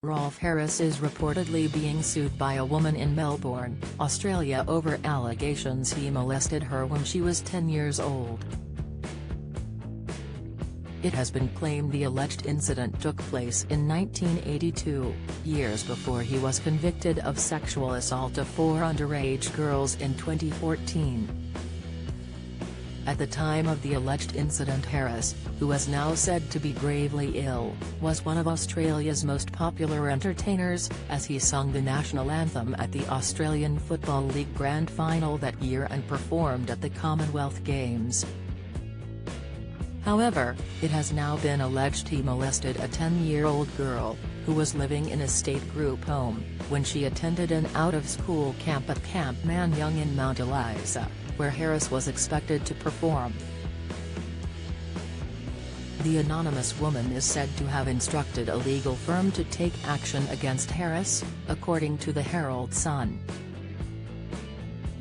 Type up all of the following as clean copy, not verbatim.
Rolf Harris is reportedly being sued by a woman in Melbourne, Australia over allegations he molested her when she was 10 years old. It has been claimed the alleged incident took place in 1982, years before he was convicted of sexual assault of 4 underage girls in 2014. At the time of the alleged incident, Harris, who is now said to be gravely ill, was one of Australia's most popular entertainers, as he sung the national anthem at the Australian Football League Grand Final that year and performed at the Commonwealth Games. However, it has now been alleged he molested a 10-year-old girl, who was living in a state group home, when she attended an out-of-school camp at Camp Manyung in Mount Eliza, where Harris was expected to perform. The anonymous woman is said to have instructed a legal firm to take action against Harris, according to the Herald Sun.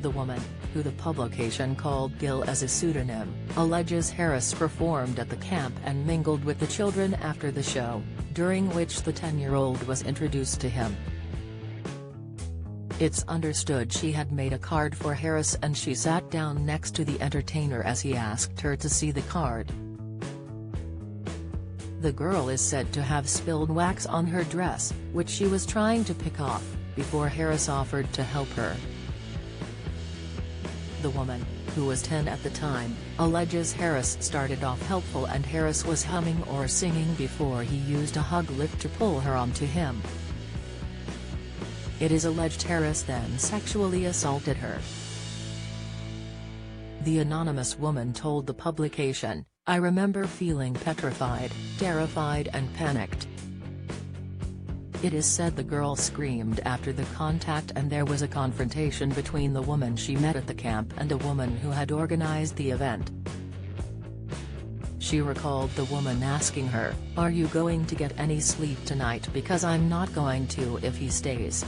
The woman, who the publication called Gil as a pseudonym, alleges Harris performed at the camp and mingled with the children after the show, during which the 10-year-old was introduced to him. It's understood she had made a card for Harris and she sat down next to the entertainer as he asked her to see the card. The girl is said to have spilled wax on her dress, which she was trying to pick off, before Harris offered to help her. The woman, who was 10 at the time, alleges Harris started off helpful and Harris was humming or singing before he used a hug lift to pull her onto him. It is alleged Harris then sexually assaulted her. The anonymous woman told the publication, "I remember feeling petrified, terrified and panicked." It is said the girl screamed after the contact and there was a confrontation between the woman she met at the camp and a woman who had organized the event. She recalled the woman asking her, "Are you going to get any sleep tonight, because I'm not going to if he stays."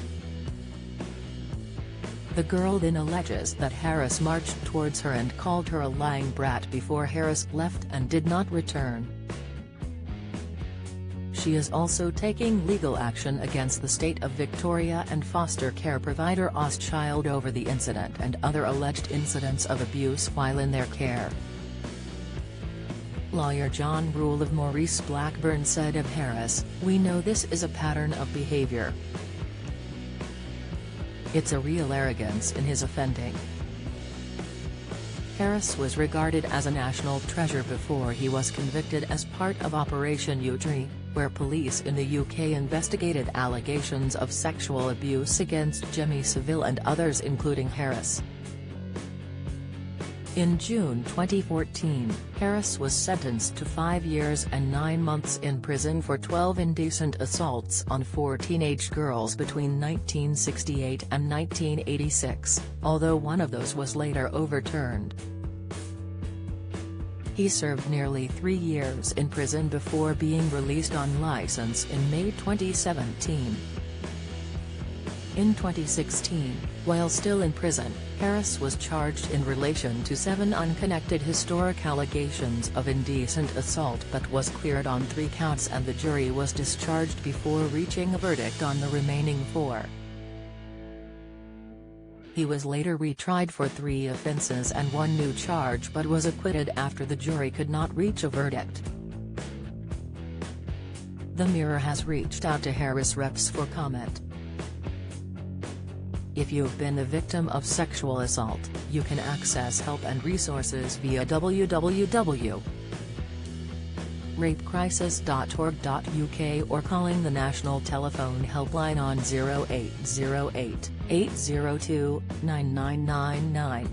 The girl then alleges that Harris marched towards her and called her a lying brat before Harris left and did not return. She is also taking legal action against the state of Victoria and foster care provider Austchild over the incident and other alleged incidents of abuse while in their care. Lawyer John Rule of Maurice Blackburn said of Harris, "We know this is a pattern of behavior. It's a real arrogance in his offending." Harris was regarded as a national treasure before he was convicted as part of Operation U-Tree, where police in the UK investigated allegations of sexual abuse against Jimmy Savile and others including Harris. In June 2014, Harris was sentenced to 5 years and 9 months in prison for 12 indecent assaults on 4 teenage girls between 1968 and 1986, although one of those was later overturned. He served nearly 3 years in prison before being released on license in May 2017. In 2016, while still in prison, Harris was charged in relation to 7 unconnected historic allegations of indecent assault but was cleared on 3 counts and the jury was discharged before reaching a verdict on the remaining 4. He was later retried for 3 offences and 1 new charge but was acquitted after the jury could not reach a verdict. The Mirror has reached out to Harris reps for comment. If you've been the victim of sexual assault, you can access help and resources via www.rapecrisis.org.uk or calling the national telephone helpline on 0808 802 9999.